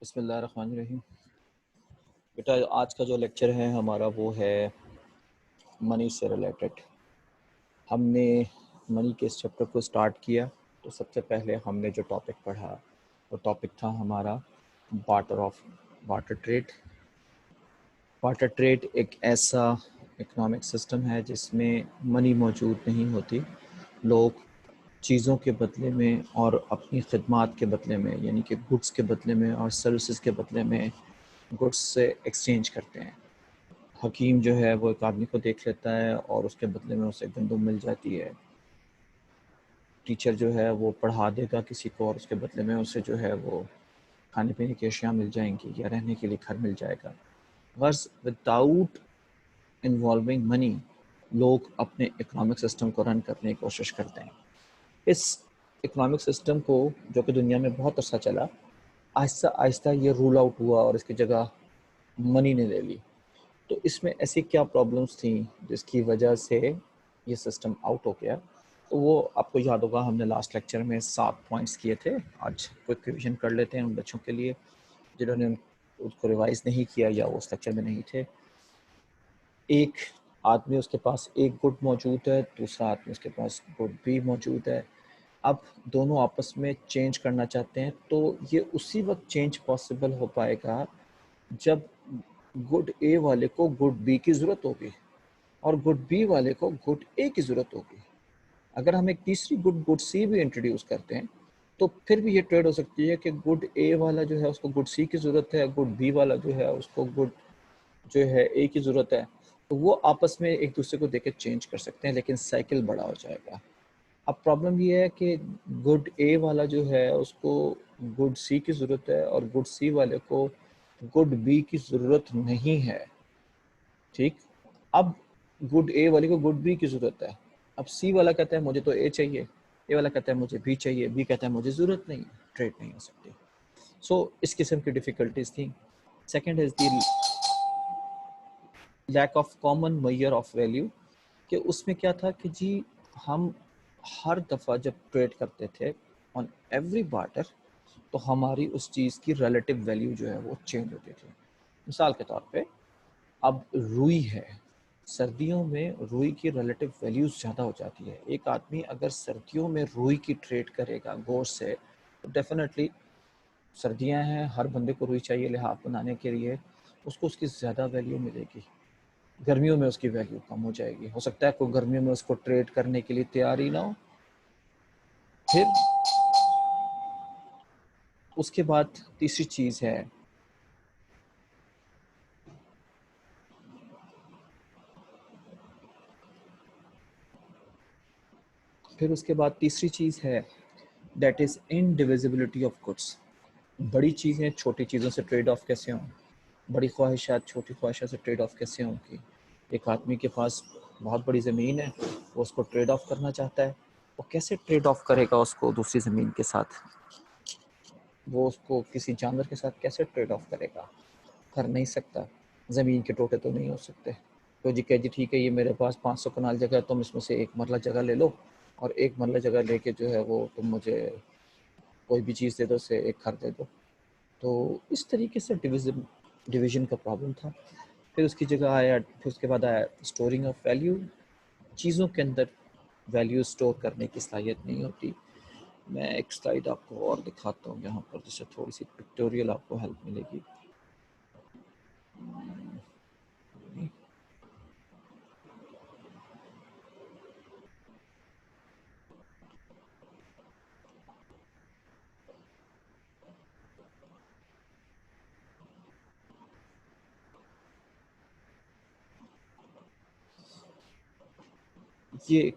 बिस्मिल्लाहिर्रहमानिर्रहीम। बेटा आज का जो लेक्चर है हमारा वो है मनी से रिलेटेड। हमने मनी के इस चैप्टर को स्टार्ट किया तो सबसे पहले हमने जो टॉपिक पढ़ा वो टॉपिक था हमारा बार्टर ट्रेड। बार्टर ट्रेड एक ऐसा इकोनॉमिक सिस्टम है जिसमें मनी मौजूद नहीं होती। लोग चीज़ों के बदले में और अपनी खिदमात के बदले में, यानी कि गुड्स के बदले में और सर्विसेज के बदले में गुड्स से एक्सचेंज करते हैं। हकीम जो है वो एक आदमी को देख लेता है और उसके बदले में उसे गंदम मिल जाती है। टीचर जो है वो पढ़ा देगा किसी को और उसके बदले में उसे जो है वो खाने पीने की अशिया मिल जाएंगी या रहने के लिए घर मिल जाएगा। बस विदाउट इन्वॉल्विंग मनी लोग अपने इकोनॉमिक सिस्टम को रन करने की कोशिश करते हैं। इस इकोनॉमिक सिस्टम को जो कि दुनिया में बहुत अच्छा चला, आहिस्ता आहिस्ता ये रूल आउट हुआ और इसकी जगह मनी ने ले ली। तो इसमें ऐसी क्या प्रॉब्लम्स थी जिसकी वजह से ये सिस्टम आउट हो गया। तो वो आपको याद होगा, हमने लास्ट लेक्चर में 7 पॉइंट्स किए थे। आज क्विक रिवीजन कर लेते हैं उन बच्चों के लिए जिन्होंने उसको रिवाइज नहीं किया या वो उस लेक्चर में नहीं थे। एक आदमी, उसके पास एक गुड मौजूद है, दूसरा आदमी उसके पास गुड भी मौजूद है। अब दोनों आपस में चेंज करना चाहते हैं तो ये उसी वक्त चेंज पॉसिबल हो पाएगा जब गुड ए वाले को गुड बी की ज़रूरत होगी और गुड बी वाले को गुड ए की ज़रूरत होगी। अगर हम एक तीसरी गुड सी भी इंट्रोड्यूस करते हैं तो फिर भी ये ट्रेड हो सकती है कि गुड ए वाला जो है उसको गुड सी की ज़रूरत है, गुड बी वाला जो है उसको गुड जो है ए की ज़रूरत है। तो वो आपस में एक दूसरे को देकर चेंज कर सकते हैं, लेकिन साइकिल बड़ा हो जाएगा। अब प्रॉब्लम ये है कि गुड ए वाला जो है उसको गुड सी की ज़रूरत है और गुड सी वाले को गुड बी की ज़रूरत नहीं है। ठीक, अब गुड ए वाले को गुड बी की ज़रूरत है। अब सी वाला कहता है मुझे तो ए चाहिए, ए वाला कहता है मुझे बी चाहिए, बी कहता है मुझे ज़रूरत नहीं, ट्रेड नहीं हो सकती। सो इस किस्म की डिफ़िकल्टीज थी। Second is the lack of common measure of value, कि उसमें क्या था कि जी हम हर दफ़ा जब ट्रेड करते थे ऑन एवरी बार्टर तो हमारी उस चीज़ की रिलेटिव वैल्यू जो है वो चेंज होती थी। मिसाल के तौर पे अब रुई है, सर्दियों में रुई की रिलेटिव वैल्यूज़ ज़्यादा हो जाती है। एक आदमी अगर सर्दियों में रुई की ट्रेड करेगा गोश्त से तो डेफिनेटली सर्दियां हैं, हर बंदे को रुई चाहिए लिहाफ बनाने के लिए, उसको उसकी ज़्यादा वैल्यू मिलेगी। गर्मियों में उसकी वैल्यू कम हो जाएगी। हो सकता है कोई गर्मियों में उसको ट्रेड करने के लिए तैयार ही ना हो। फिर उसके बाद तीसरी चीज़ है that is indivisibility of goods. बड़ी चीज़ें छोटी चीज़ों से ट्रेड ऑफ कैसे हों, बड़ी ख्वाहिशात छोटी ख्वाहिशों से ट्रेड ऑफ कैसे होंगी। एक आदमी के पास बहुत बड़ी ज़मीन है, वो उसको ट्रेड ऑफ करना चाहता है, वो कैसे ट्रेड ऑफ करेगा उसको दूसरी ज़मीन के साथ? वो उसको किसी जानवर के साथ कैसे ट्रेड ऑफ करेगा? कर नहीं सकता। ज़मीन के टोटे तो नहीं हो सकते। तो जी कह जी ठीक है, ये मेरे पास 500 कनाल जगह है, तुम इसमें से एक मरला जगह ले लो और एक मरला जगह लेके जो है वो तुम मुझे कोई भी चीज़ दे दो, से एक घर दे दो। तो इस तरीके से डिवीज़न का प्रॉब्लम था। फिर उसकी जगह आया, फिर उसके बाद आया स्टोरिंग ऑफ वैल्यू। चीज़ों के अंदर वैल्यू स्टोर करने की सलाहियत नहीं होती। मैं एक स्लाइड आपको और दिखाता हूँ यहाँ पर, जिससे थोड़ी सी पिक्टोरियल आपको हेल्प मिलेगी। ये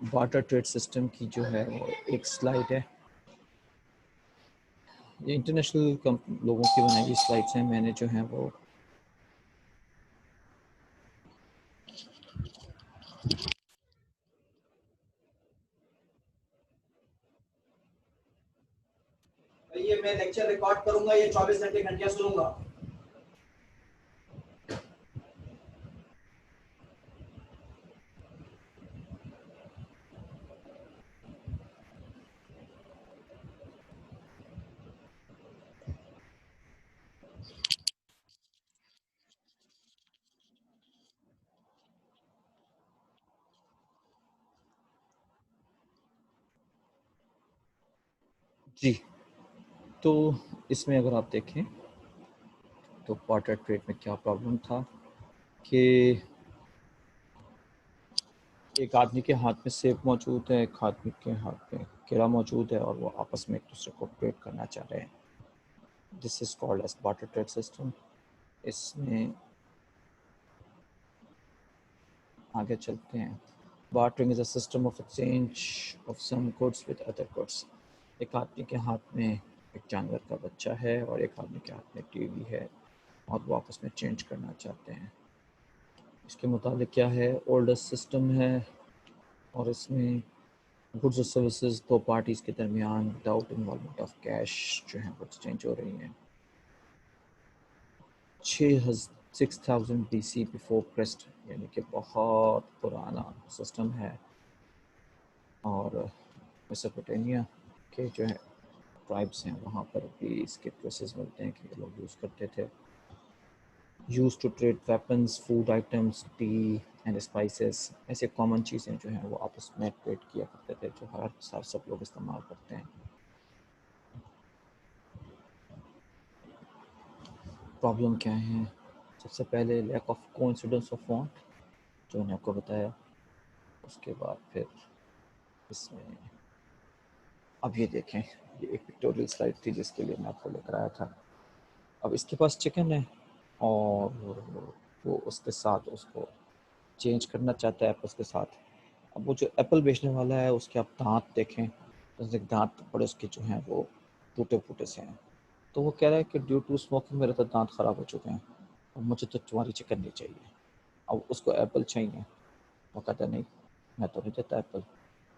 बार्टर ट्रेड सिस्टम की जो है एक स्लाइड है। ये इंटरनेशनल लोगों की बनाई हुई स्लाइड्स हैं। मैंने जो है वो ये मैं लेक्चर रिकॉर्ड करूंगा, ये 24 घंटे घंटिया सुनूंगा। जी, तो इसमें अगर आप देखें तो बार्टर ट्रेड में क्या प्रॉब्लम था कि एक आदमी के हाथ में सेब मौजूद है, एक आदमी के हाथ में केला मौजूद है और वो आपस में एक दूसरे को ट्रेड करना चाह रहे हैं। This is called as barter trade system. इसमें आगे चलते हैं। Bartering is a system of exchange of some goods with other goods. एक आदमी के हाथ में एक जानवर का बच्चा है और एक आदमी के हाथ में टीवी है और वो आपस में चेंज करना चाहते हैं। इसके मुताबिक क्या है, ओल्डेस्ट सिस्टम है और इसमें गुड्स और सर्विसेज दो पार्टीज के दरमियान विदाउट इन्वॉल्वमेंट ऑफ कैश जो है वो एक्सचेंज हो रही हैं। 6000 BC बिफोर क्राइस्ट, यानी कि बहुत पुराना सिस्टम है। और मेसोपोटामिया के जो है ट्राइब्स हैं वहाँ पर भी इसके ट्रेसेस मिलते हैं कि ये लोग यूज़ करते थे। Use to trade weapons, food items, tea and spices. ऐसे कॉमन चीज़ें जो हैं वो आपस में ट्रेड किया करते थे जो हर साल सब लोग इस्तेमाल करते हैं। प्रॉब्लम क्या है? सबसे पहले lack of coincidence of want, जो मैंने आपको बताया। उसके बाद फिर इसमें अब ये देखें, ये एक पिक्टोरियल स्लाइड थी जिसके लिए मैं आपको लेकर आया था। अब इसके पास चिकन है और वो उसके साथ उसको चेंज करना चाहता है एप्पल के साथ। अब वो जो एप्पल बेचने वाला है उसके आप दांत देखें तो उसके दांत बड़े उसके जो हैं वो टूटे फूटे से हैं। तो वो कह रहा है कि ड्यू टू स्मोकिंग मेरे तो दांत ख़राब हो चुके हैं और मुझे तो तुम्हारी चिकन नहीं चाहिए। अब उसको एप्पल चाहिए, वो कहता नहीं मैं तो नहीं देता एप्पल।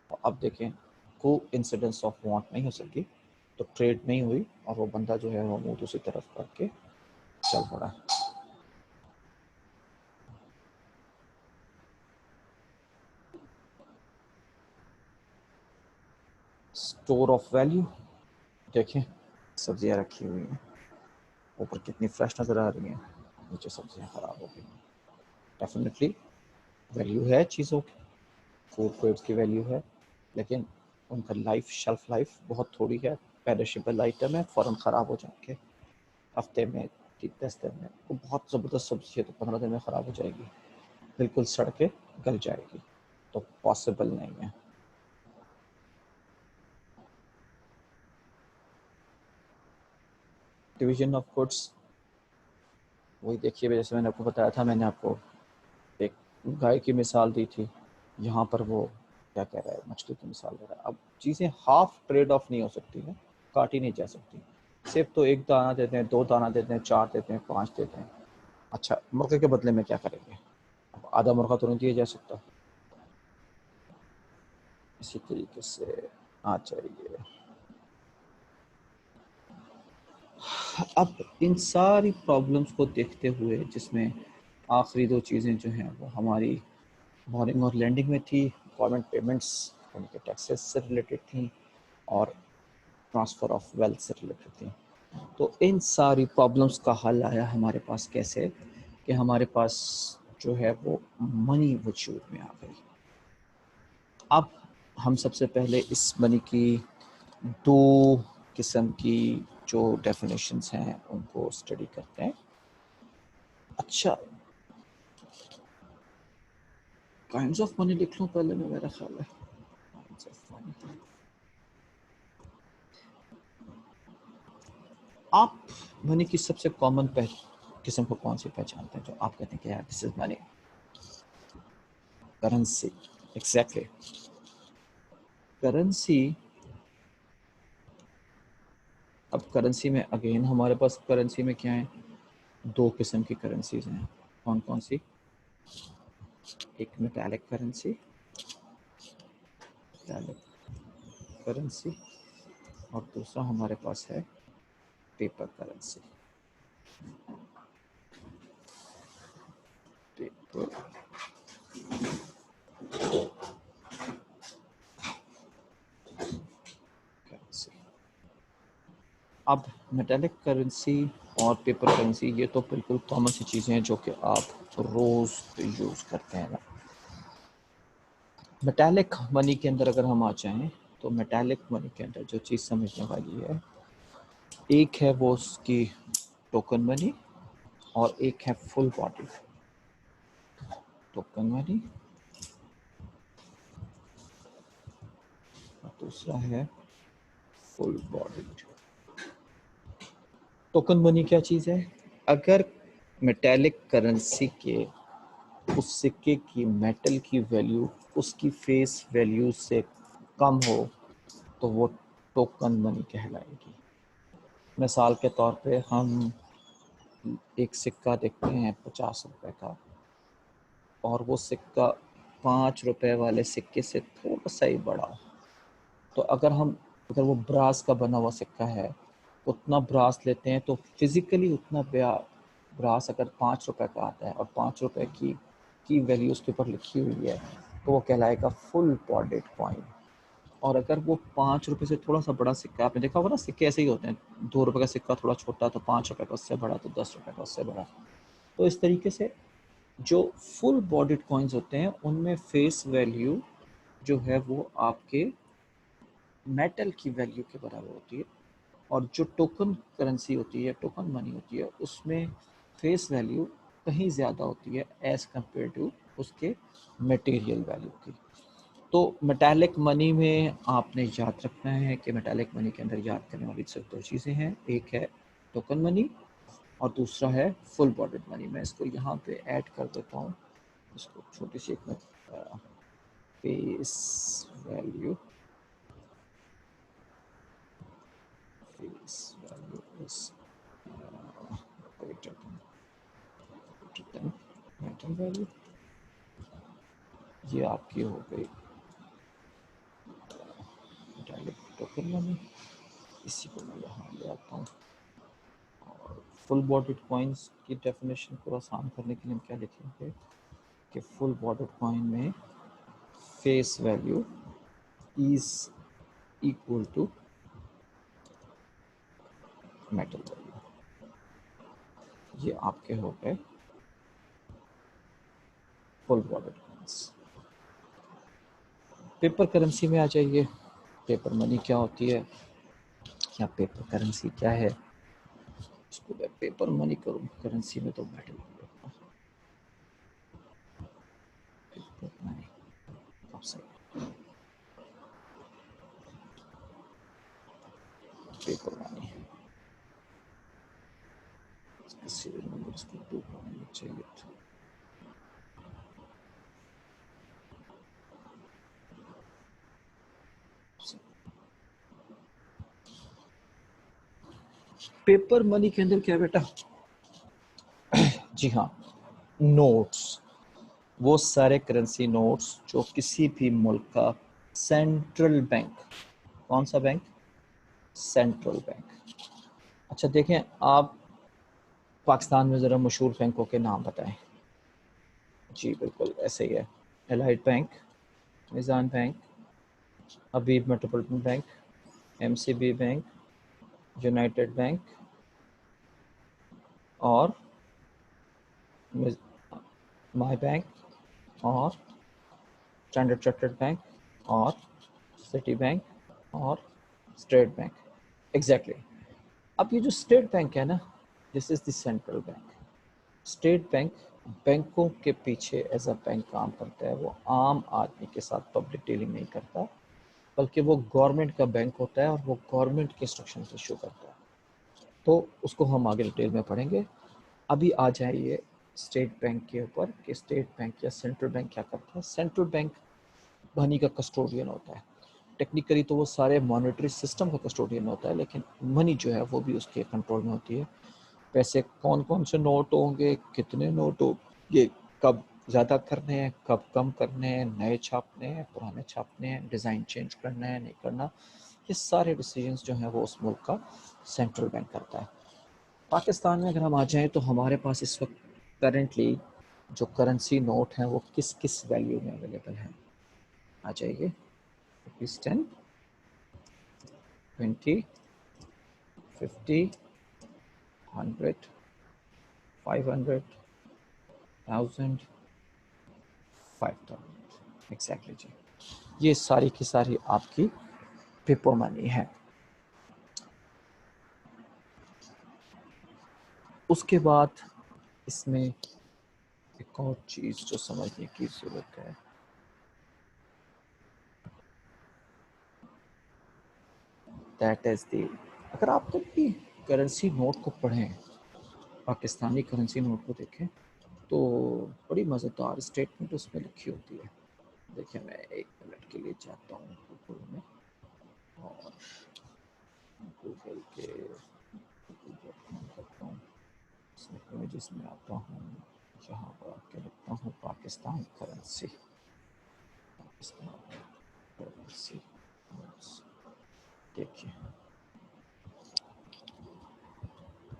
और अब देखें, को इंसिडेंस ऑफ वांट नहीं हो सकी तो ट्रेड नहीं हुई और वो बंदा जो है वो मुँह दूसरी तरफ करके चल पड़ा। स्टोर ऑफ वैल्यू देखें, सब्जियां रखी हुई हैं, ऊपर कितनी फ्रेश नज़र आ रही हैं, नीचे सब्जियां ख़राब हो गई हैं। डेफिनेटली वैल्यू है चीज़ों की, फूड प्रोडक्ट्स की वैल्यू है, लेकिन उनका लाइफ शेल्फ लाइफ बहुत थोड़ी है। पेरिशेबल आइटम है, फ़ौरन ख़राब हो जाएंगे हफ्ते में, 10 दिन में। वो बहुत ज़बरदस्त सब्जी है तो 15 दिन में ख़राब हो जाएगी, बिल्कुल सड़ के गल जाएगी, तो पॉसिबल नहीं है। डिवीजन ऑफ गुड्स वही देखिए, जैसे मैंने आपको बताया था, मैंने आपको एक गाय की मिसाल दी थी, यहाँ पर वो क्या कह रहा है, मछली की मिसाल दे रहा है। अब चीज़ें हाफ ट्रेड ऑफ नहीं हो सकती हैं, काटी नहीं जा सकती। सिर्फ तो एक दाना देते हैं, 2 दाना देते हैं, 4 देते हैं, 5 देते हैं। अच्छा, मुर्गे के बदले में क्या करेंगे? अब आधा मुर्गा तो नहीं दिया जा सकता। इसी तरीके से आ जाइए। अब इन सारी प्रॉब्लम्स को देखते हुए, जिसमें आखिरी 2 चीज़ें जो हैं वो हमारी बोरिंग और लैंडिंग में थी, गवर्नमेंट पेमेंट्स यानी कि टैक्सेस से रिलेटेड थी और ट्रांसफ़र ऑफ वेल्थ से रिलेटेड थी। तो इन सारी प्रॉब्लम्स का हल आया हमारे पास कैसे, कि हमारे पास जो है वो मनी वजूद में आ गई। अब हम सबसे पहले इस मनी की 2 किस्म की जो डेफिनेशंस हैं उनको स्टडी करते हैं। अच्छा, काइंड्स ऑफ मनी लिख लूँ पहले मैं, मेरा ख्याल है काइंड्स ऑफ मनी। आप मनी की सबसे कॉमन किस्म को कौन सी पहचानते हैं जो आप कहते हैं कि यार this is money? Currency, exactly. Currency, अब करेंसी में अगेन हमारे पास करेंसी में क्या है, 2 किस्म की करेंसीज हैं। कौन कौन सी? एक मेटालिक करेंसी, मेटालिक करेंसी, और दूसरा हमारे पास है पेपर करेंसी। Paper currency. अब मेटालिक करेंसी और पेपर करेंसी ये तो बिल्कुल कॉमन सी चीज़ें हैं जो कि आप रोज़ यूज़ करते हैं ना। मेटालिक मनी के अंदर अगर हम आ जाएं तो मेटालिक मनी के अंदर जो चीज़ समझने वाली है, एक है वो उसकी टोकन मनी और एक है फुल बॉडी टोकन मनी और दूसरा है फुल बॉडी टोकन मनी। क्या चीज़ है? अगर मेटालिक करेंसी के उस सिक्के की मेटल की वैल्यू उसकी फेस वैल्यू से कम हो तो वो टोकन मनी कहलाएगी। मिसाल के तौर पे हम एक सिक्का देखते हैं 50 रुपए का और वो सिक्का 5 रुपए वाले सिक्के से थोड़ा सा ही बड़ा हो, तो अगर वो ब्रास का बना हुआ सिक्का है, उतना ब्रास लेते हैं तो फिजिकली उतना ब्रास अगर 5 रुपए का आता है और 5 रुपए की वैल्यू उसके ऊपर लिखी हुई है तो वो कहलाएगा फुल बॉडीड कॉइन। और अगर वो 5 रुपए से थोड़ा सा बड़ा सिक्का, आपने देखा होगा ना, सिक्के ऐसे ही होते हैं, 2 रुपए का सिक्का थोड़ा छोटा तो 5 रुपए का उससे बड़ा, तो 10 रुपए का उससे बड़ा। तो इस तरीके से जो फुल बॉडीड कॉइन्स होते हैं उनमें फेस वैल्यू जो है वो आपके मेटल की वैल्यू के बराबर होती है, और जो टोकन करेंसी होती है, टोकन मनी होती है, उसमें फेस वैल्यू कहीं ज़्यादा होती है एज़ कम्पेयर टू उसके मटेरियल वैल्यू की। तो मेटालिक मनी में आपने याद रखना है कि मेटालिक मनी के अंदर याद करने वाली सिर्फ दो चीज़ें हैं, एक है टोकन मनी और दूसरा है फुल बॉडीड मनी। मैं इसको यहाँ पे ऐड कर देता हूँ, इसको छोटी सी एक face value is greater than metal value। ये आपकी हो गई मेटालिक टोकन मनी। इसी को मैं यहाँ ले आता हूँ और फुल बॉडीड कॉइन्स की डेफिनेशन को आसान करने के लिए हम क्या लिखेंगे कि फुल बॉडीड कॉइन में face value is equal to metal value. ये आपके हो गए full bodied coins. Paper currency में आ जाइए। पेपर मनी क्या होती है या पेपर करेंसी क्या है? इसको मैं पेपर मनी करूँ, करेंसी में तो मेटल पेपर मनी अब सही। पेपर मनी सीरियल नंबर इसको 2 करना चाहिए था। पेपर मनी के अंदर क्या बेटा? जी हाँ, नोट्स, वो सारे करेंसी नोट्स जो किसी भी मुल्क का सेंट्रल बैंक, कौन सा बैंक? Central bank. अच्छा देखें, आप पाकिस्तान में ज़रा मशहूर बैंकों के नाम बताएं। जी बिल्कुल ऐसे ही है, Allied Bank, Nizam Bank, Habib Metropolitan Bank, MCB Bank, United Bank और माई बैंक और स्टैंडर्ड चार्टर्ड बैंक और सिटी बैंक और स्टेट बैंक। एग्जैक्टली। अब ये जो स्टेट बैंक है ना, this is the central bank. State Bank बैंकों के पीछे एज अ बैंक काम करता है। वो आम आदमी के साथ पब्लिक डीलिंग नहीं करता, बल्कि वो गवर्नमेंट का बैंक होता है और वो गवर्नमेंट के इंस्ट्रक्शन इशू करता है। तो उसको हम आगे डिटेल में पढ़ेंगे। अभी आ जाइए स्टेट बैंक के ऊपर कि स्टेट बैंक या सेंट्रल बैंक क्या करता है। सेंट्रल बैंक मनी का कस्टोडियन होता है। टेक्निकली तो वो सारे मॉनेटरी सिस्टम का कस्टोडियन होता है, लेकिन मनी जो है वो भी उसके कंट्रोल में होती है। पैसे कौन कौन से नोट होंगे, कितने नोट होंगे, कब ज़्यादा करने हैं, कब कम करने हैं, नए छापने हैं, पुराने छापने हैं, डिज़ाइन चेंज करना है, नहीं करना, ये सारे डिसीजंस जो हैं वो उस मुल्क का सेंट्रल बैंक करता है। पाकिस्तान में अगर हम आ जाएं तो हमारे पास इस वक्त करेंटली जो करेंसी नोट हैं वो किस किस वैल्यू में अवेलेबल हैं? आ जाइए। ₹10, 20, 50, 100, 500, 1000, 5000। एग्जैक्टली जी, ये सारी की सारी आपकी पेपर मनी है। उसके बाद इसमें एक और चीज जो समझने की जरूरत है, दैट इज द, अगर आप कभी करेंसी नोट को पढ़ें, पाकिस्तानी करेंसी नोट को देखें, तो बड़ी मज़ेदार स्टेटमेंट उसमें लिखी होती है। देखिए मैं 1 मिनट के लिए जाता हूँ गूगल में और गूगल के करता हूँ, इमेजेस में आता हूँ, यहाँ पर आके लिखता हूँ पाकिस्तान करेंसी, पाकिस्तान करेंसी। देखिए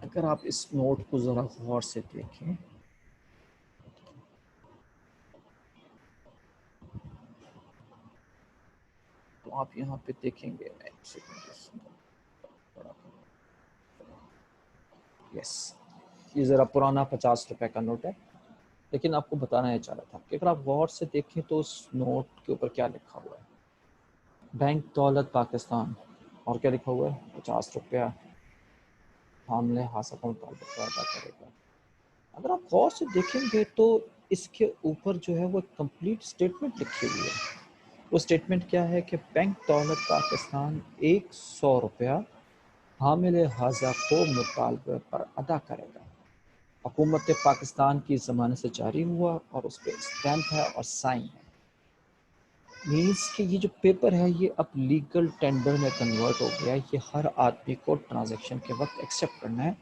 अगर आप इस नोट को ज़रा गौर से देखें, तो आप यहाँ पे देखेंगे, मैं एक सेकंड यस, ये ज़रा पुराना 50 रुपए का नोट है, लेकिन आपको बताना है चाह रहा था कि अगर आप गौर से देखें तो उस नोट के ऊपर क्या लिखा हुआ है, बैंक दौलत पाकिस्तान, और क्या लिखा हुआ है, 50 रुपया हमले हासिल मुताबिक अदा करेगा। अगर आप गौर से देखेंगे तो इसके ऊपर जो है वो कंप्लीट स्टेटमेंट लिखी हुई है। वो स्टेटमेंट क्या है कि बैंक दौलत पाकिस्तान 100 रुपया हामिल हाजा को मुतालबे पर अदा करेगा। हुकूमत पाकिस्तान की ज़मानत से जारी हुआ और उस पर स्टैम्प है और साइन है। मीन्स कि ये जो पेपर है ये अब लीगल टेंडर में कन्वर्ट हो गया है। ये हर आदमी को ट्रांजैक्शन के वक्त एक्सेप्ट करना है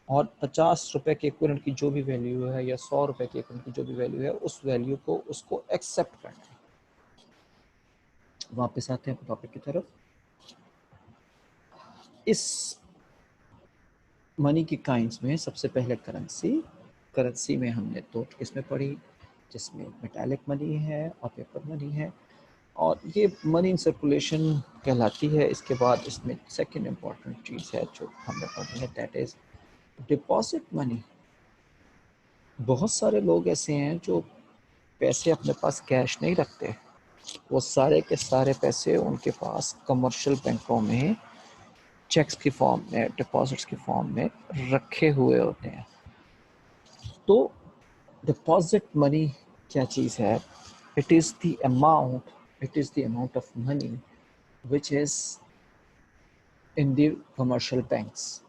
और 50 रुपए के इक्विवेलेंट की जो भी वैल्यू है या 100 रुपए के इक्विवेलेंट की जो भी वैल्यू है, उस वैल्यू को उसको एक्सेप्ट करना है। वापस आते हैं टॉपिक की तरफ। इस मनी की काइंड्स में सबसे पहले करेंसी में हमने 2 किस्में पढ़ी, जिसमें मेटालिक मनी है और पेपर मनी है, और ये मनी इन सर्कुलेशन कहलाती है। इसके बाद इसमें सेकंड इम्पॉर्टेंट चीज़ है जो हमने पढ़ी है, दैट इज़ डिपॉजिट मनी। बहुत सारे लोग ऐसे हैं जो पैसे अपने पास कैश नहीं रखते, वो सारे के सारे पैसे उनके पास कमर्शियल बैंकों में चेक्स की फॉर्म में, डिपॉजिट्स की फॉर्म में रखे हुए होते हैं। तो डिपॉजिट मनी क्या चीज़ है? It is the amount of money which is in the commercial banks.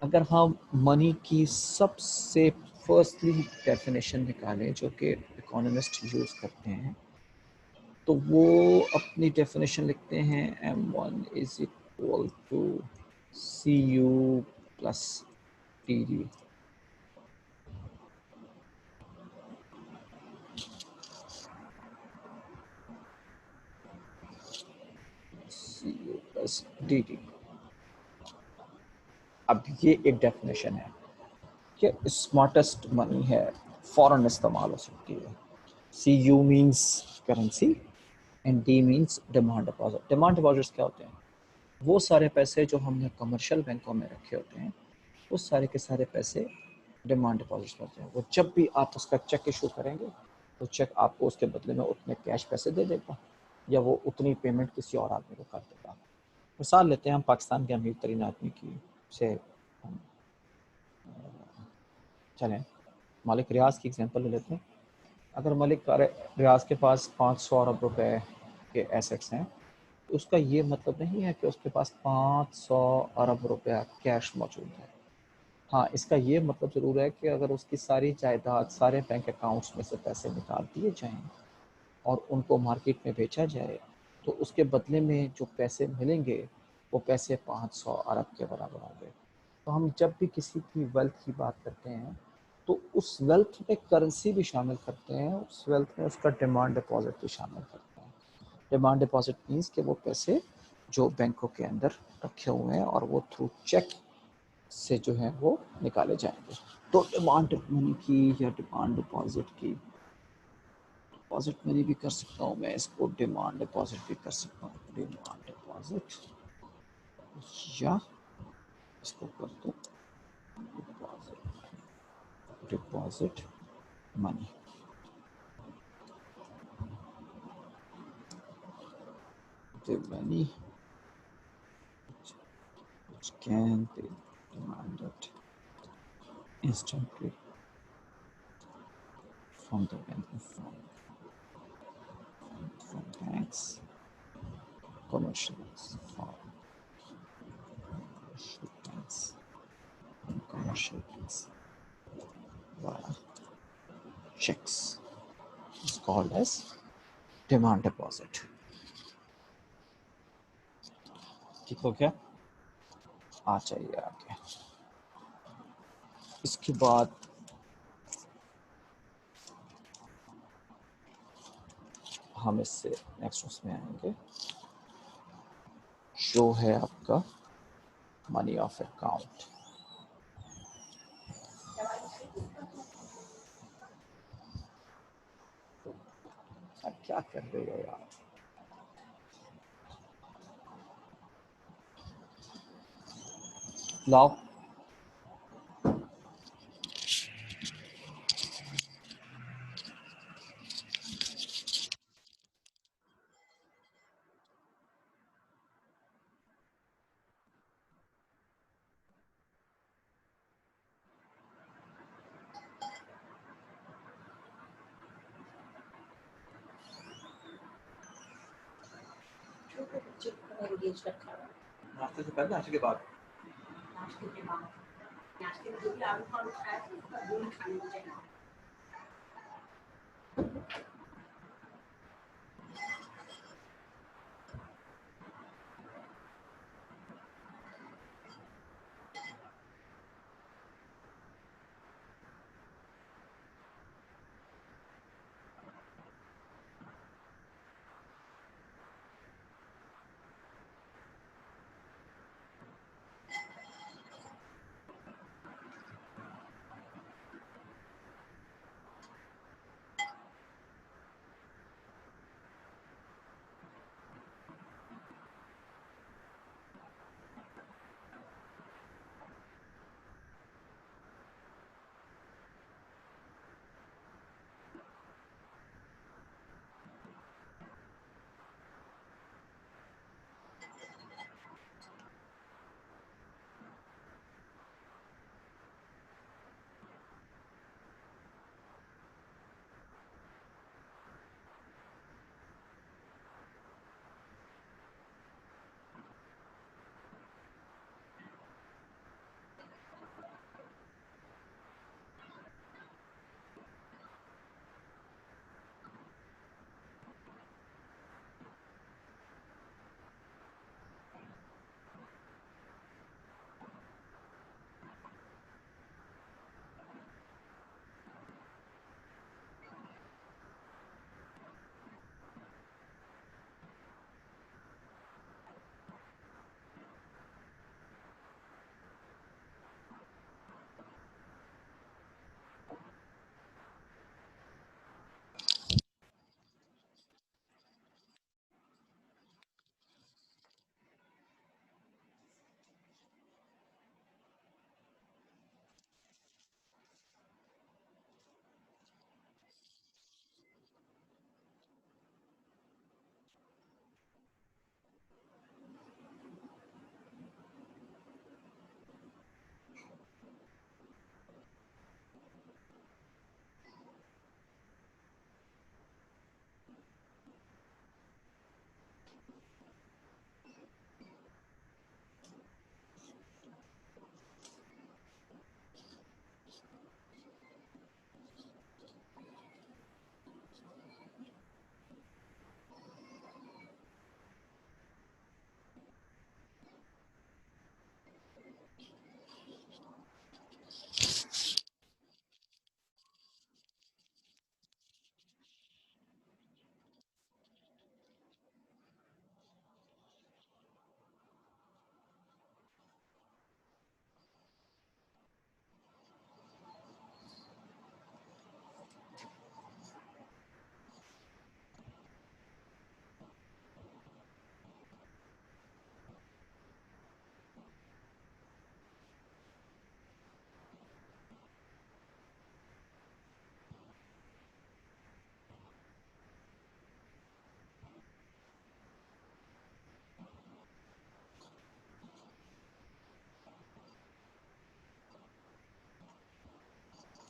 अगर हम मनी की सबसे फर्स्टली डेफिनेशन निकालें जो कि इकोनॉमिस्ट यूज़ करते हैं, तो वो अपनी डेफिनेशन लिखते हैं M1 is equal to CU plus TD। CU plus DD। अब ये एक डेफिनेशन है कि स्मार्टेस्ट मनी है, फ़ौरन इस्तेमाल हो सकती है। CU means currency and D means demand deposit. Demand deposits क्या होते हैं? वो सारे पैसे जो हमने कमर्शियल बैंकों में रखे होते हैं, वो सारे के सारे पैसे डिमांड डिपॉजिट होते हैं। वो जब भी आप उसका चेक इशू करेंगे तो चेक आपको उसके बदले में उतने कैश पैसे दे देगा या वो उतनी पेमेंट किसी और आदमी को कर देगा। मिसाल लेते हैं हम पाकिस्तान के अमीर तरीन आदमी की से हम चलें, मलिक रियाज की एग्जांपल ले लेते हैं। अगर मलिक रियाज के पास 500 अरब रुपए के एसेट्स हैं, तो उसका ये मतलब नहीं है कि उसके पास 500 अरब रुपया कैश मौजूद है। हाँ, इसका ये मतलब ज़रूर है कि अगर उसकी सारी जायदाद सारे बैंक अकाउंट्स में से पैसे निकाल दिए जाएं और उनको मार्केट में बेचा जाए, तो उसके बदले में जो पैसे मिलेंगे वो पैसे 500 अरब के बराबर होंगे। तो हम जब भी किसी की वेल्थ की बात करते हैं तो उस वेल्थ में करेंसी भी शामिल करते हैं, उस वेल्थ में उसका डिमांड डिपॉजिट भी शामिल करते हैं। डिमांड डिपॉजिट मीन्स कि वो पैसे जो बैंकों के अंदर रखे हुए हैं और वो थ्रू चेक से जो है वो निकाले जाएंगे। तो डिमांड मनी की या डिमांड डिपॉजिट की, डिपॉजिट मनी भी कर सकता हूँ मैं, इसको डिमांड डिपॉजिट भी कर सकता हूँ, डिमांड डिपॉजिट, या इसको कर दो deposit money. Money can be demanded instantly from the from banks, commercial banks, commercial banks via checks. It's called as demand deposit. ठीक हो गया? आ जाइए आगे. इसके बाद हम इससे नेक्स्ट उसमें आएंगे जो है आपका मनी ऑफ अकाउंट. क्या कर रहे हो यार? लाओ. नाश्ते से पहले, नाश्ते के बाद. नाश्ते के बाद. नाश्ते में जो भी आलू फालू खाया था उसका गोली खाने को चाहिए.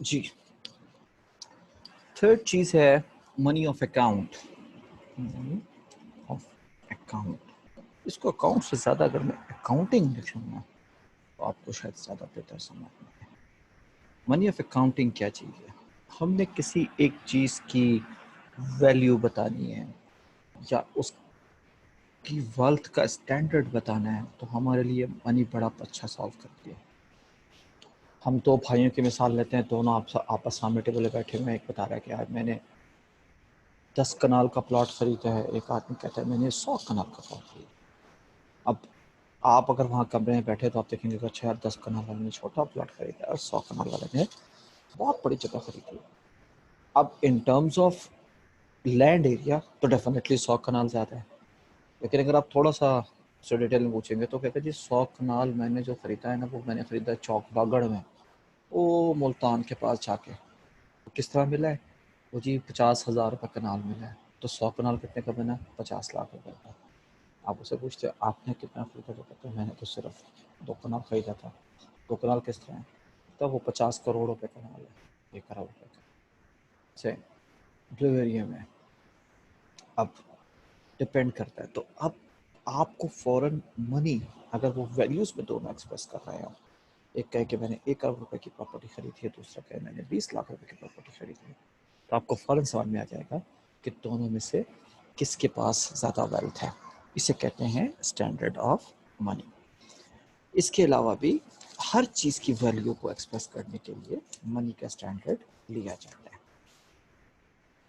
जी, थर्ड चीज़ है money of account. Money of account, इसको अकाउंट से ज़्यादा अगर मैं अकाउंटिंग लिखूँगा तो आपको शायद ज़्यादा बेहतर समझ में आए। मनी ऑफ अकाउंटिंग क्या चीज़ है? हमने किसी एक चीज़ की वैल्यू बतानी है या उसकी वेल्थ का स्टैंडर्ड बताना है, तो हमारे लिए मनी बड़ा अच्छा सॉल्व करती है। हम तो भाइयों की मिसाल लेते हैं, दोनों आपस सामने टेबल पे बैठे हुए हैं, एक बता रहा है कि यार मैंने 10 कनाल का प्लॉट खरीदा है, एक आदमी कहता है मैंने 100 कनाल का प्लॉट खरीदा। अब आप अगर वहाँ कमरे में बैठे तो आप देखेंगे कि अच्छा यार 10 कनाल वाले ने छोटा प्लॉट खरीदा है और 100 कनाल वाले ने बहुत बड़ी जगह खरीदी है। अब in terms of land area तो डेफिनेटली 100 कनाल ज़्यादा है, लेकिन अगर आप थोड़ा सा उससे डिटेल में पूछेंगे तो कहते हैं जी 100 कनाल मैंने जो खरीदा है ना, वो मैंने खरीदा चौक बागड़ में, वो मुल्तान के पास जाके। तो किस तरह मिला है? वो जी 50,000 रुपये कनाल मिला है। तो 100 कनाल कितने का बना? 50 लाख रुपए का। आप उससे पूछते हो आपने कितना खरीदा, तो कहते हैं मैंने तो सिर्फ 2 कनाल खरीदा था। 2 कनाल किस तरह है? तब वो 50 करोड़ रुपए कनाल है, 1 करोड़ रुपए का। से ब्लू एरिया में अब डिपेंड करता है। तो अब आपको फॉरेन मनी अगर वो वैल्यूज़ में दोनों एक्सप्रेस कर रहे हो, एक कहे कि मैंने 1 करोड़ रुपए की प्रॉपर्टी खरीदी है, दूसरा कहे मैंने 20 लाख रुपए की प्रॉपर्टी खरीदी है, तो आपको फ़ौरन समझ में आ जाएगा कि दोनों में से किसके पास ज़्यादा वेल्थ है। इसे कहते हैं स्टैंडर्ड ऑफ मनी। इसके अलावा भी हर चीज़ की वैल्यू को एक्सप्रेस करने के लिए मनी का स्टैंडर्ड लिया जाता है।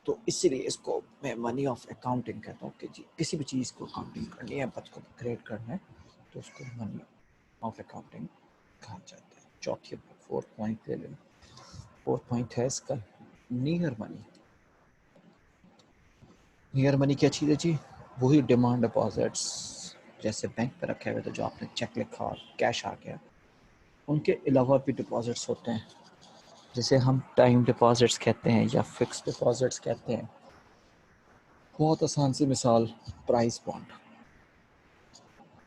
तो इसीलिए इसको मैं मनी ऑफ अकाउंटिंग कहता हूँ कि जी किसी भी चीज़ को अकाउंटिंग करनी है, बच को क्रिएट करना है, तो उसको मनी ऑफ अकाउंटिंग कहा जाता है। चौथी फोर्थ पॉइंट ले लें। फोर्थ पॉइंट है इसका नियर मनी। नियर मनी क्या चीज़ है जी? वही डिमांड डिपॉजिट्स, जैसे बैंक पे रखे हुए, तो जो आपने चेक लिखा और कैश आ गया, उनके अलावा भी डिपॉजिट्स होते हैं, जिसे हम टाइम डिपॉजिट्स कहते हैं या फिक्स डिपॉजिट्स कहते हैं। बहुत आसान सी मिसाल, price bond.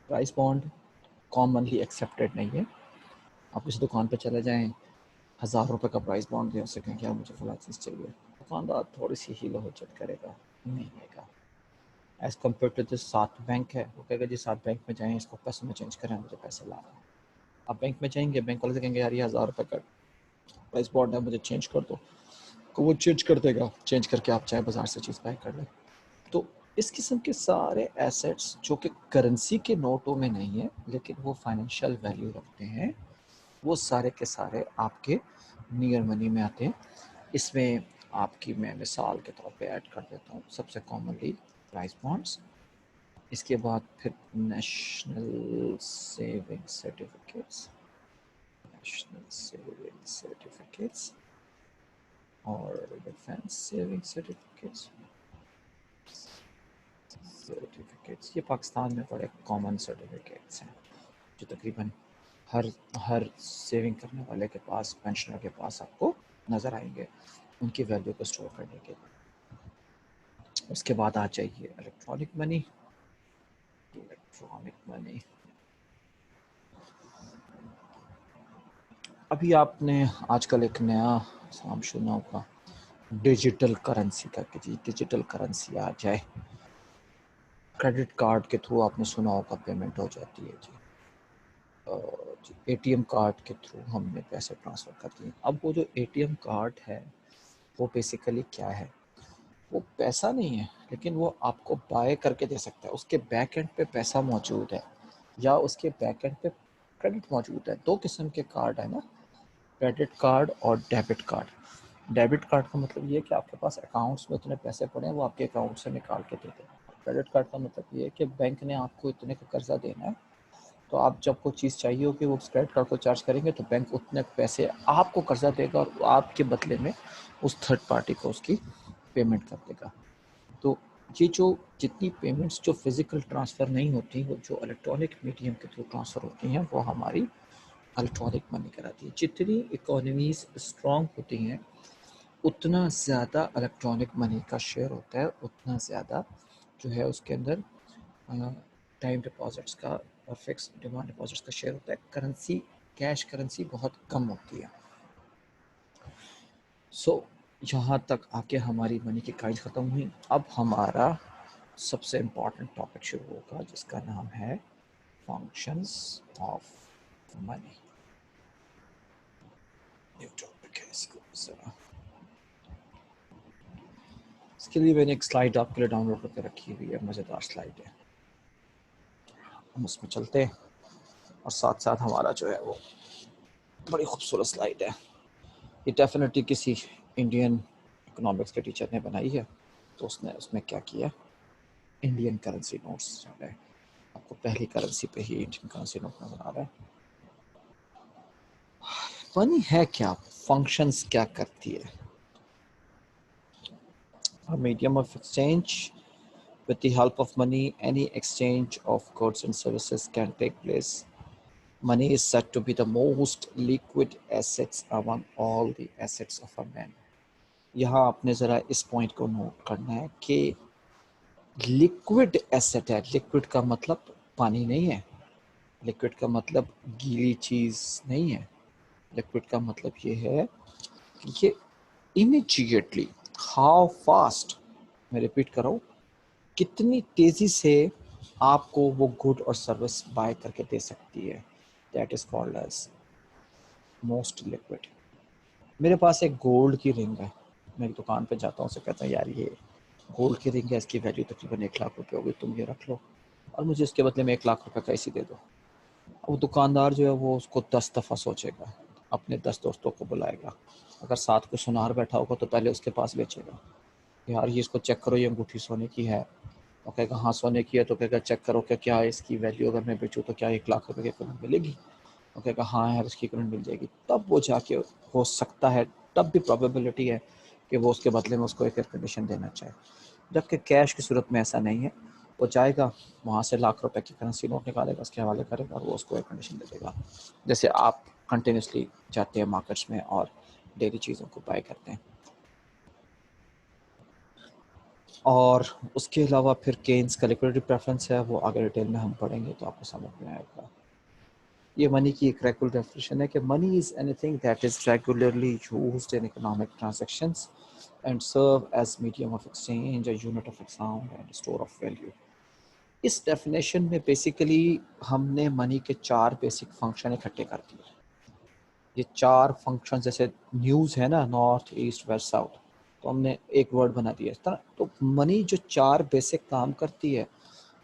Price bond commonly accepted नहीं है। आप किसी दुकान पे चले जाएं, 1,000 रुपये का प्राइस बॉन्ड दे सकें क्या मुझे फला चीज़ चाहिए, दुकानदार थोड़ी सी ही लोचट करेगा, नहीं देगा। एज़ कम्पेयर टू दिस साथ बैंक है, वो कहेगा जी साथ बैंक में जाएँ, इसको पैसे में चेंज करें, मुझे पैसे ला रहे हैं। आप बैंक में जाएंगे, बैंक वाले से कहेंगे यार ये 1,000 रुपये का प्राइस बॉन्ड है, मुझे चेंज कर दो, तो वो चेंज कर देगा, चेंज करके आप चाहे बाजार से चीज़ बाय कर लें। तो इस किस्म के सारे एसेट्स जो कि करेंसी के नोटों में नहीं है लेकिन वो फाइनेंशियल वैल्यू रखते हैं, वो सारे के सारे आपके नियर मनी में आते हैं। इसमें आपकी मैं मिसाल के तौर पे ऐड कर देता हूँ, सबसे कॉमनली प्राइस बॉन्ड्स, इसके बाद फिर national saving certificates, national saving certificates और डिफेंस सेविंग सर्टिफिकेट्स। सर्टिफिकेट्स ये पाकिस्तान में बड़े कॉमन सर्टिफिकेट्स हैं जो तकरीबन हर हर सेविंग करने वाले के पास, पेंशनर के पास आपको नज़र आएंगे उनकी वैल्यू को स्टोर करने के लिए। उसके बाद आ जाइए इलेक्ट्रॉनिक मनी। इलेक्ट्रॉनिक मनी, अभी आपने आजकल एक नया नाम सुना होगा, डिजिटल करेंसी का, कि जी डिजिटल करेंसी आ जाए। क्रेडिट कार्ड के थ्रू आपने सुना होगा पेमेंट हो जाती है जी, एटीएम कार्ड के थ्रू हमने पैसे ट्रांसफ़र कर दिए। अब वो जो एटीएम कार्ड है वो बेसिकली क्या है? वो पैसा नहीं है, लेकिन वो आपको बाय करके दे सकता है। उसके बैक एंड पे पैसा मौजूद है या उसके बैक एंड पे क्रेडिट मौजूद है। दो किस्म के कार्ड है ना, क्रेडिट कार्ड और डेबिट कार्ड। डेबिट कार्ड का मतलब ये है कि आपके पास अकाउंट्स में इतने पैसे पड़े हैं, वो आपके अकाउंट से निकाल के दे दें। क्रेडिट कार्ड का मतलब ये है कि बैंक ने आपको इतने का कर्जा देना है, तो आप जब कोई चीज़ चाहिए होगी वो उस क्रेडिट कार्ड को चार्ज करेंगे तो बैंक उतने पैसे आपको कर्जा देगा और आपके बदले में उस थर्ड पार्टी को उसकी पेमेंट कर देगा। तो ये जो जितनी पेमेंट्स जो फिज़िकल ट्रांसफ़र नहीं होती, वो जो इलेक्ट्रॉनिक मीडियम के थ्रू ट्रांसफ़र होती हैं, वो हमारी इलेक्ट्रॉनिक मनी कराती है। जितनी इकोनॉमीज़ स्ट्रॉन्ग होती हैं उतना ज़्यादा इलेक्ट्रॉनिक मनी का शेयर होता है, उतना ज़्यादा जो है उसके अंदर टाइम डिपॉजिट्स का और फिक्स डिमांड डिपॉजिट्स का शेयर होता है। करेंसी, कैश करेंसी बहुत कम होती है। सो यहाँ तक आके हमारी मनी की काइंड ख़त्म हुई। अब हमारा सबसे इम्पॉर्टेंट टॉपिक शुरू होगा जिसका नाम है functions of money. New topic है इसको ज़रा, इसके लिए मैंने एक स्लाइड आपके लिए डाउनलोड करके रखी हुई है, मज़ेदार स्लाइड है, हम उसमें चलते हैं और साथ साथ हमारा जो है वो बड़ी खूबसूरत स्लाइड है। ये डेफिनेटली किसी इंडियन इकोनॉमिक्स के टीचर ने बनाई है, तो उसने उसमें क्या किया, इंडियन करेंसी नोट्स जो है, आपको पहली करेंसी पे ही इंडियन करेंसी नोट नज़र आ रहा है। मनी है क्या, फंक्शंस क्या करती है? A medium of exchange. With the help of money, any exchange of goods and services can take place. Money is said to be the most liquid assets among all the assets of a man. यहाँ आपने ज़रा इस point को note करना है कि liquid asset है। Liquid का मतलब पानी नहीं है, लिक्विड का मतलब गीली चीज़ नहीं है, लिक्विड का मतलब ये है कि ये इमीडिएटली, हाउ फास्ट, मैं रिपीट कर रहा हूँ, कितनी तेज़ी से आपको वो गुड और सर्विस बाय करके दे सकती है, that is called as most liquid. मेरे पास एक गोल्ड की रिंग है, मैं एक दुकान पे जाता हूँ, उसे कहता हूँ यार ये गोल्ड की रिंग है, इसकी वैल्यू तकरीबन 1 लाख रुपए होगी, तुम ये रख लो और मुझे इसके बदले में 1 लाख रुपए का इसी दे दो। वो दुकानदार जो है वो उसको 10 दफ़ा सोचेगा, अपने 10 दोस्तों को बुलाएगा, अगर साथ को सुनार बैठा होगा तो पहले उसके पास बेचेगा, यार ये इसको चेक करो, ये अंगूठी सोने की है, तो कहेगा हाँ सोने की है, तो कहेगा चेक करो क्या क्या इसकी वैल्यू अगर मैं बेचूँ तो क्या 1 लाख रुपए की कीमत मिलेगी, तो कहेगा हाँ यार इसकी कीमत मिल जाएगी, तब वो जाके हो सकता है, तब भी प्रोबेबिलिटी है कि वो उसके बदले में उसको एक एयर कंडीशन देना चाहे। जबकि कैश की सूरत में ऐसा नहीं है, वो जाएगा वहाँ से लाख रुपए की करेंसी नोट निकालेगा, उसके हवाले करेगा और वो उसको एयर कंडीशन दे देगा। जैसे आप कंटिन्यूसली जाते हैं मार्केट्स में और डेली चीज़ों को बाय करते हैं। और उसके अलावा फिर केन्स का लिक्विडिटी प्रेफरेंस है, वो आगे डिटेल में हम पढ़ेंगे तो आपको समझ में आएगा। ये मनी की एक रेगुलर डेफिनेशन है कि money is anything that is regularly used in economic transactions and serve as medium of exchange, a unit of account and store of value. इस डेफिनेशन में बेसिकली हमने मनी के 4 बेसिक फंक्शन इकट्ठे कर दिए। ये 4 फंक्शन जैसे न्यूज़ है ना, नॉर्थ ईस्ट वेस्ट साउथ, तो हमने एक वर्ड बना दिया इस तरह। तो मनी जो 4 बेसिक काम करती है,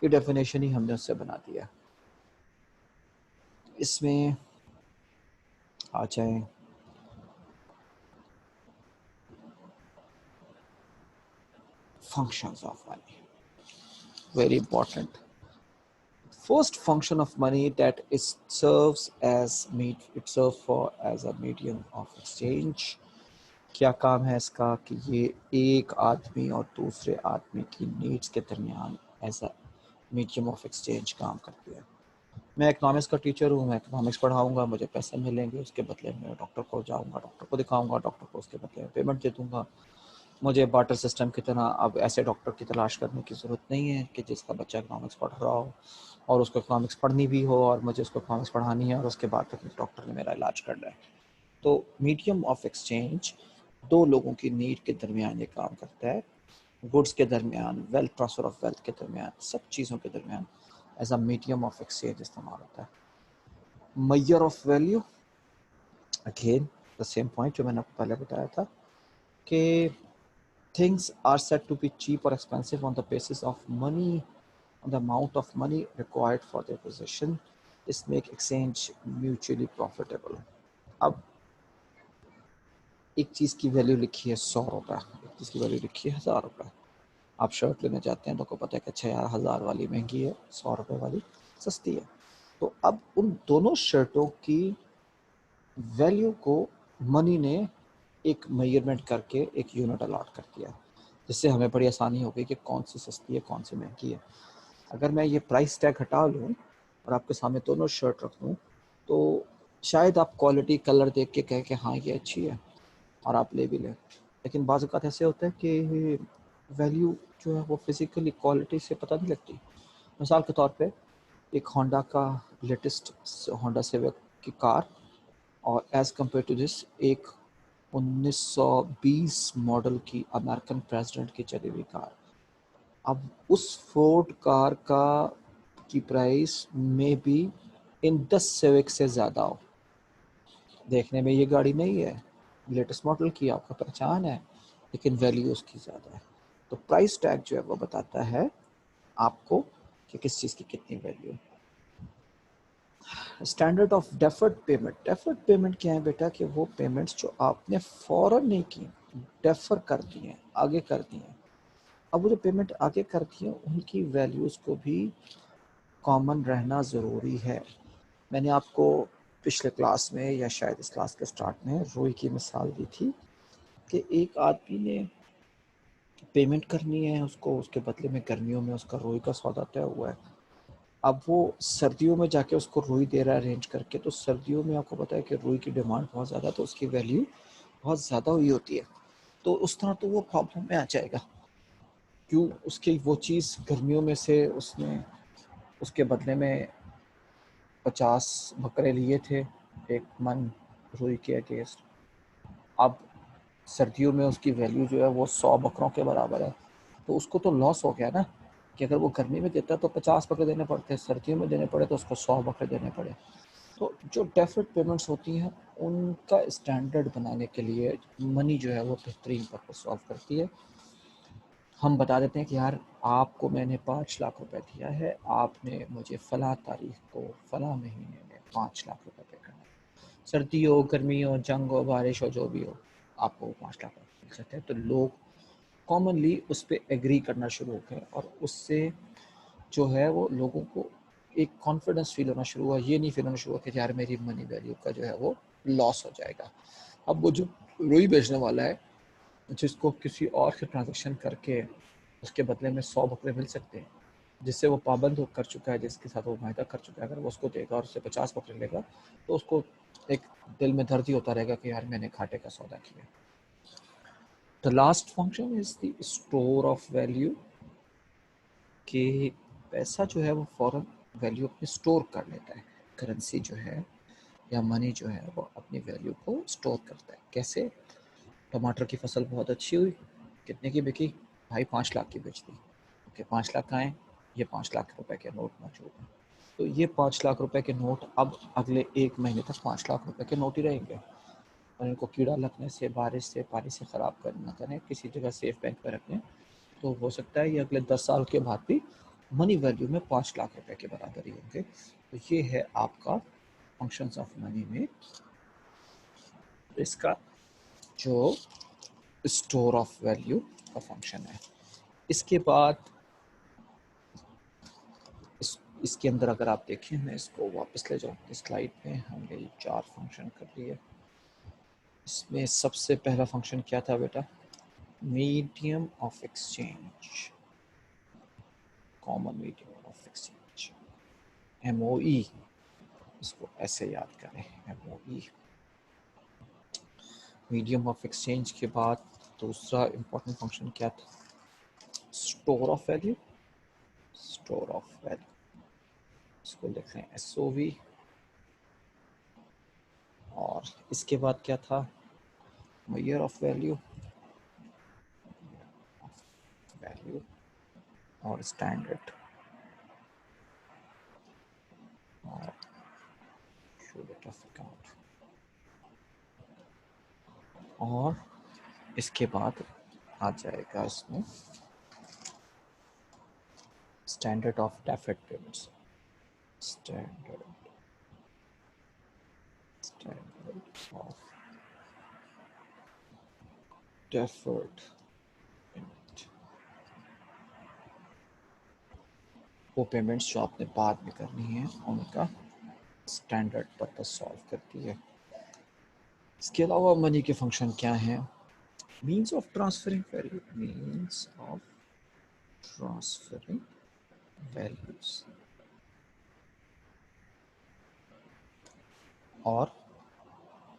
ये डेफिनेशन ही हमने उससे बना दिया। इसमें आ जाए, functions of money, very important. First function of money that is serves as it serves for as a medium of exchange. क्या काम है इसका कि ये एक आदमी और दूसरे आदमी की नीड्स के दरमियान as a medium of exchange काम करती है। मैं इकोनॉमिक्स का टीचर हूँ, मैं इकोनॉमिक्स पढ़ाऊँगा, मुझे पैसे मिलेंगे, उसके बदले में डॉक्टर को जाऊँगा, डॉक्टर को दिखाऊँगा, डॉक्टर को उसके बदले में पेमेंट दे दूँगा। मुझे बार्टर सिस्टम की तरह अब ऐसे डॉक्टर की तलाश करने की ज़रूरत नहीं है कि जिसका बच्चा इकोनॉमिक्स पढ़ रहा हो और उसको इकोनॉमिक्स पढ़नी भी हो और मुझे उसको इकोनॉमिक्स पढ़ानी है और उसके बाद फिर डॉक्टर ने मेरा इलाज करना है। तो मीडियम ऑफ एक्सचेंज दो लोगों की नीड के दरमियान ये काम करता है, गुड्स के दरमियान, वेल्थ ट्रांसफ़र ऑफ वेल्थ के दरमियान, सब चीज़ों के दरमियान as a medium of exchange इस्तेमाल होता है। Measure of value, again the same point जो मैंने आपको पहले बताया था कि things are said to be cheap or expensive on the basis of money, on the amount of money required for their possession. This make exchange mutually profitable. अब एक चीज़ की वैल्यू लिखी है 100 रुपये, एक चीज़ की वैल्यू लिखी है 1000 रुपये। आप शर्ट लेने जाते हैं तो आपको पता है कि अच्छा यार 1000 वाली महंगी है, 100 रुपये वाली सस्ती है। तो अब उन दोनों शर्टों की वैल्यू को मनी ने एक मेजरमेंट करके एक यूनिट अलॉट कर दिया, जिससे हमें बड़ी आसानी हो गई कि कौन सी सस्ती है कौन सी महंगी है। अगर मैं ये प्राइस टैग हटा लूँ और आपके सामने दोनों शर्ट रख दूँ तो शायद आप क्वालिटी कलर देख के कहें कि हाँ ये अच्छी है और आप ले भी लें, लेकिन बाज़ औक़ात ऐसे होता है कि वैल्यू जो है वो फिज़िकली क्वालिटी से पता नहीं लगती। मिसाल के तौर पे एक होंडा का लेटेस्ट होंडा सिविक की कार और एज़ कम्पेयर टू दिस एक 1920 मॉडल की अमेरिकन प्रेसिडेंट की चली हुई कार। अब उस फोर्ड कार का की प्राइस में भी इन 10 सिविक से ज़्यादा हो। देखने में ये गाड़ी नहीं है, लेटेस्ट मॉडल की आपको पहचान है, लेकिन वैल्यू उसकी ज़्यादा है। तो प्राइस टैग जो है वो बताता है आपको कि किस चीज़ की कितनी वैल्यू है। Standard of deferred payment. Deferred payment क्या है बेटा, कि वो पेमेंट्स जो आपने फ़ौरन नहीं की, डेफर कर दी हैं, आगे कर दी हैं। अब वो जो पेमेंट आगे कर दी है उनकी वैल्यूज़ को भी कॉमन रहना ज़रूरी है। मैंने आपको पिछले क्लास में या शायद इस क्लास के स्टार्ट में रोई की मिसाल दी थी कि एक आदमी ने पेमेंट करनी है उसको, उसके बदले में गर्मियों में उसका रोई का सौदा तय हुआ है। अब वो सर्दियों में जाके उसको रुई दे रहा है अरेंज करके, तो सर्दियों में आपको पता है कि रुई की डिमांड बहुत ज़्यादा, तो उसकी वैल्यू बहुत ज़्यादा हुई होती है। तो उस तरह तो वो प्रॉब्लम में आ जाएगा, क्यों, उसकी वो चीज़ गर्मियों में से उसने उसके बदले में 50 बकरे लिए थे एक मन रुई के अगेंस्ट। अब सर्दियों में उसकी वैल्यू जो है वो 100 बकरों के बराबर है, तो उसको तो लॉस हो गया ना, कि अगर वो गर्मी में देता तो 50 बकरे देने पड़ते, सर्दियों में देने पड़े तो उसको 100 बकरे देने पड़े। तो जो डेफर्ड पेमेंट्स होती हैं उनका स्टैंडर्ड बनाने के लिए मनी जो है वो बेहतरीन पर्पज सॉल्व करती है। हम बता देते हैं कि यार आपको मैंने 5 लाख रुपए दिया है, आपने मुझे फ़लाँ तारीख को फ़लाँ महीने में 5 लाख रुपए पे करना है। सर्दी हो, गर्मी हो, जंग हो, बारिश हो, जो भी हो, आपको 5 लाख रुपये मिल सकते हैं। तो लोग कॉमनली उस पर एग्री करना शुरू हो गए और उससे जो है वो लोगों को एक कॉन्फिडेंस फील होना शुरू हुआ। ये नहीं फील होना शुरू हुआ कि यार मेरी मनी वैल्यू का जो है वो लॉस हो जाएगा। अब वो जो रुई बेचने वाला है, जिसको किसी और से ट्रांजेक्शन करके उसके बदले में 100 बकरे मिल सकते हैं, जिससे वो पाबंद कर चुका है, जिसके साथ वो वायदा कर चुका है, अगर वो उसको देगा और उससे 50 बकरे लेगा तो उसको एक दिल में दर्द ही होता रहेगा कि यार मैंने घाटे का सौदा किया। The last function is the store of value, कि पैसा जो है वो फ़ौरन वैल्यू अपनी स्टोर कर लेता है। करेंसी जो है या मनी जो है वो अपनी वैल्यू को स्टोर करता है। कैसे? टमाटर की फसल बहुत अच्छी हुई, कितने की बिकी? भाई 5 लाख की बेच दी। ओके, 5 लाख कहाँ हैं? ये 5 लाख रुपए के नोट मौजूद हैं। तो ये 5 लाख रुपए के नोट अब अगले 1 महीने तक 5 लाख रुपए के नोट ही रहेंगे, और इनको कीड़ा लगने से, बारिश से, पानी से ख़राब कर ना करें, किसी जगह सेफ बैंक में रखें, तो हो सकता है ये अगले 10 साल के बाद भी मनी वैल्यू में 5 लाख रुपए के बराबर ही होंगे। तो ये है आपका फंक्शंस ऑफ मनी में इसका जो स्टोर ऑफ वैल्यू का फंक्शन है। इसके बाद इसके अंदर अगर आप देखें, मैं इसको वापस ले जाऊँ इस स्लाइड पे, हमने ये 4 फंक्शन कर लिए। इसमें सबसे पहला फंक्शन क्या था बेटा? Medium of exchange, common medium of exchange, MOE, इसको ऐसे याद करें, MOE। मीडियम ऑफ एक्सचेंज के बाद दूसरा इंपॉर्टेंट फंक्शन क्या था? Store of value, store of value, इसको लिख रहे हैं SOV। और इसके बाद क्या था? मेजर ऑफ वैल्यू, वैल्यू और स्टैंडर्ड और यूनिट ऑफ अकाउंट। और इसके बाद आ जाएगा इसमें standard of deferred payments, standard of deferred payment, वो पेमेंट्स जो आपने बाद में करनी है उनका स्टैंडर्ड पर्पस सॉल्व करती है। इसके अलावा मनी के फंक्शन क्या हैं? Means of transferring value, means of transferring values, और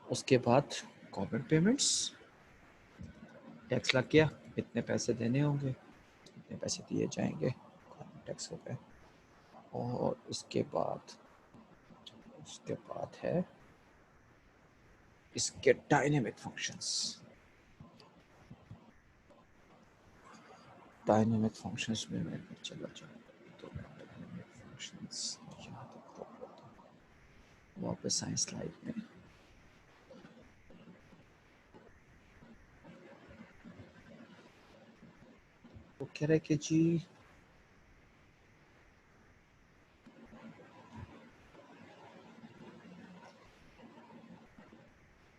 उसके बाद गवर्नमेंट पेमेंट्स, टैक्स लग गया, इतने पैसे देने होंगे, इतने पैसे दिए जाएंगे, गवर्नमेंट टैक्स हो गए। और उसके बाद है इसके डायनेमिक फंक्शंस। डायनेमिक फंक्शंस में मैं चला जाऊँगा तो डायनेमिक फंक्शंस यहाँ तक ड्रॉप करता हूँ, वापस आए स्लाइड में। वो कह रहे कि जी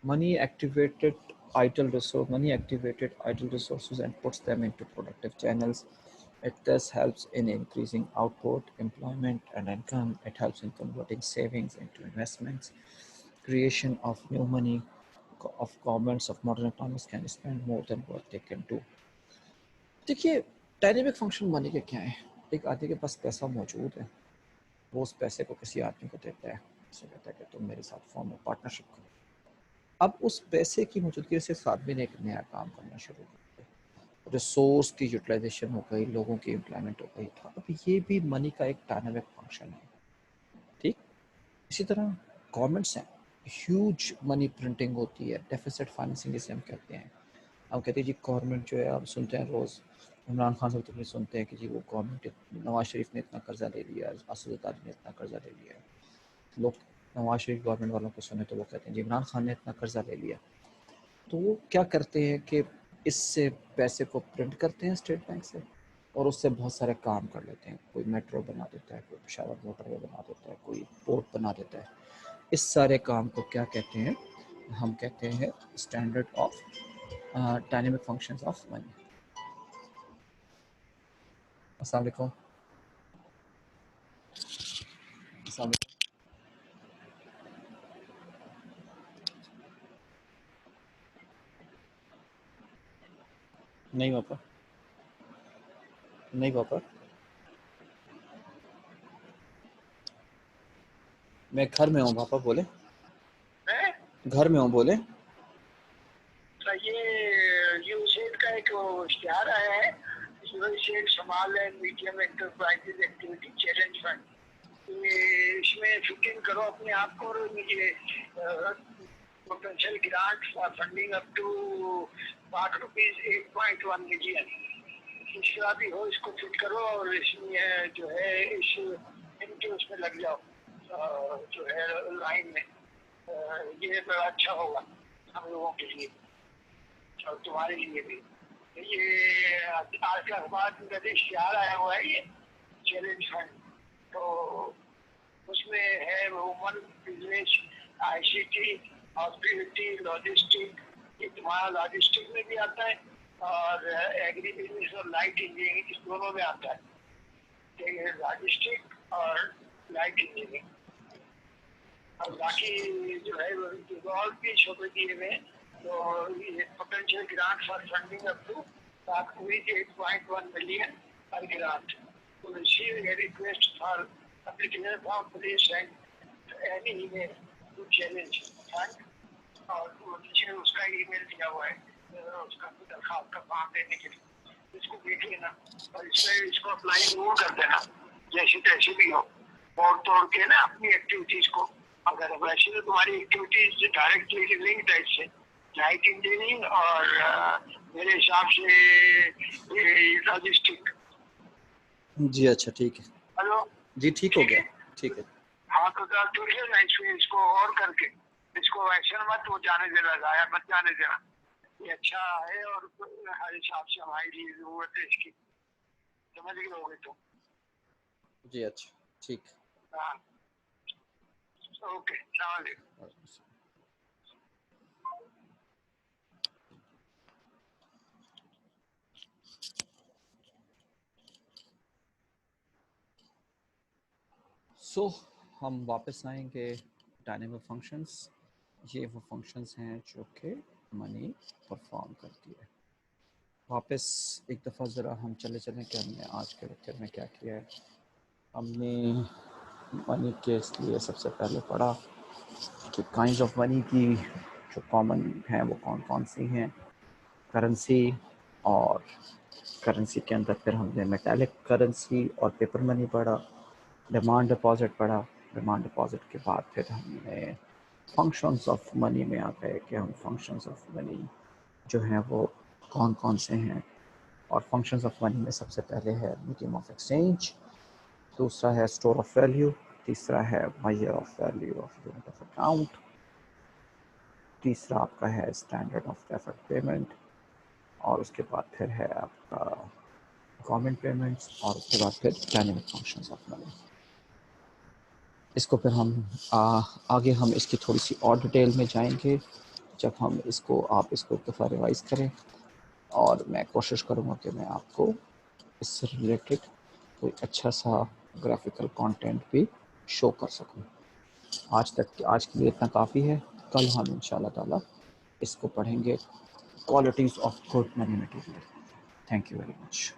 money activated money activated idle resources and puts them into productive channels. It thus helps in increasing output, employment, and income. It helps in converting savings into investments, creation of new money. Of governments of modern economies can spend more than what they can do. देखिए, dynamic function money के क्या है? एक आदमी के पास पैसा मौजूद है, वो उस पैसे को किसी आदमी को देता है, उसे कहता है कि तुम मेरे साथ फॉर्म में पार्टनरशिप करो। अब उस पैसे की मौजूदगी से इस आदमी ने एक नया काम करना शुरू कर दिया, रिसोर्स की यूटिलाइजेशन हो गई, लोगों की एम्प्लॉयमेंट हो गई। अब ये भी मनी का एक डायनामिक फंक्शन है, ठीक। इसी तरह गवर्नमेंट्स हैं, ह्यूज मनी प्रिंटिंग होती है, डेफिसिट फाइनेंसिंग जिसे हम कहते हैं। हम कहते हैं जी गवर्नमेंट जो है, आप सुनते हैं रोज़ इमरान खान साहब तक सुनते हैं कि जी वो गवर्नमेंट, नवाज शरीफ ने इतना कर्जा ले लिया, असद अली ने इतना कर्जा ले लिया। लोग नवाज शरीफ गवर्नमेंट वालों को सुने तो वो कहते हैं जी इमरान खान ने इतना कर्जा ले लिया। तो वो क्या करते हैं कि इससे पैसे को प्रिंट करते हैं स्टेट बैंक से, और उससे बहुत सारे काम कर लेते हैं। कोई मेट्रो बना देता है, कोई पेशावर मोटरवे बना देता है, कोई पोर्ट बना देता है। इस सारे काम को क्या कहते हैं? हम कहते हैं standard of dynamic functions of money. अस्सलाम वालेकुम। अस्सलाम वालेकुम। नहीं पापा, नहीं पापा, मैं घर में हूँ पापा, बोले घर में हूँ, बोले। ये USAID का एक इश्तिहार आया है, USAID small and medium enterprises activity challenge fund. इसमें फिटिंग करो अपने आप को, और ये potential grant for funding up to ₹8.1 million. इसका भी हो, इसको फिट करो और इसमें जो है इनके उसमें लग जाओ, जो है लाइन में। ये बड़ा अच्छा होगा हम लोगों के लिए और तुम्हारे लिए भी। ये आज का अखबार में इश्तिहार आया हुआ है, ये चैलेंज फंड। तो उसमें है woman business, ICT, hospitality, logistic. ये तुम्हारा लॉजिस्टिक में भी आता है, और एग्री बिजनेस और लाइट इंजीनियरिंग इस दोनों में आता है। लॉजिस्टिक और लाइट इंजीनियरिंग, और बाकी जो है और भी छोटे दिए हुए। तो ये potential grant for funding up to 8.1 million पर ग्रांट। तो receive a request for application for police and any email to challenge fund, और नीचे उसका ईमेल दिया हुआ है, उसका दरखास्त का फॉर्म देने के लिए। इसको देख लेना और इसको अप्लाई जरूर कर देना, जैसे तैसे भी हो, तोड़ तोड़ के ना अपनी एक्टिविटीज को। अगर वैसे तो तुम्हारी एक्टिविटीज डायरेक्टली लिंक्ड है इससे, लाइट इंजीनियरिंग और मेरे हिसाब से लॉजिस्टिक। जी अच्छा, ठीक है। हेलो जी ठीक हो गया, ठीक है। हाँ तो देखिए ना इसको और करके, इसको ऐसे मत वो जाने देना, जाया मत जाने देना। ये अच्छा है और हर हिसाब से हमारे लिए जरूरत है इसकी, समझ गए होगे तो। जी अच्छा, ठीक। हाँ ओके, सलाम अलैकुम। सो हम वापस आएंगे डायनेमिक फंक्शंस। ये वो फंक्शंस हैं जो कि मनी परफॉर्म करती है। वापस एक दफ़ा ज़रा हम चले चलें कि हमने आज के लेक्चर में क्या किया है। हमने मनी के लिए सबसे पहले पढ़ा कि काइंड्स ऑफ मनी की जो कॉमन हैं वो कौन कौन सी हैं, करेंसी, और करेंसी के अंदर फिर हमने मेटालिक करेंसी और पेपर मनी पढ़ा, डिमांड डिपॉजिट पढ़ा। डिमांड डिपॉजिट के बाद फिर हमने फंक्शंस ऑफ मनी में आ गए कि हम फंक्शंस ऑफ मनी जो हैं वो कौन कौन से हैं। और फंक्शंस ऑफ मनी में सबसे पहले है मीडियम ऑफ एक्सचेंज, दूसरा है स्टोर ऑफ वैल्यू, तीसरा है measure of value of unit of account, तीसरा आपका है स्टैंडर्ड ऑफ डेफर्ड पेमेंट, और उसके बाद फिर है आपका गवर्नमेंट पेमेंट्स, और उसके बाद फिर डायनेमिक फंक्शंस ऑफ मनी। इसको फिर हम आगे हम इसकी थोड़ी सी और डिटेल में जाएंगे जब हम इसको आप इसको एक दफ़ा रिवाइज़ करें, और मैं कोशिश करूँगा कि मैं आपको इससे रिलेटेड कोई अच्छा सा ग्राफिकल कंटेंट भी शो कर सकूँ। आज के लिए इतना काफ़ी है। कल हम इंशाल्लाह ताला इसको पढ़ेंगे, qualities of good money material. Thank you very much.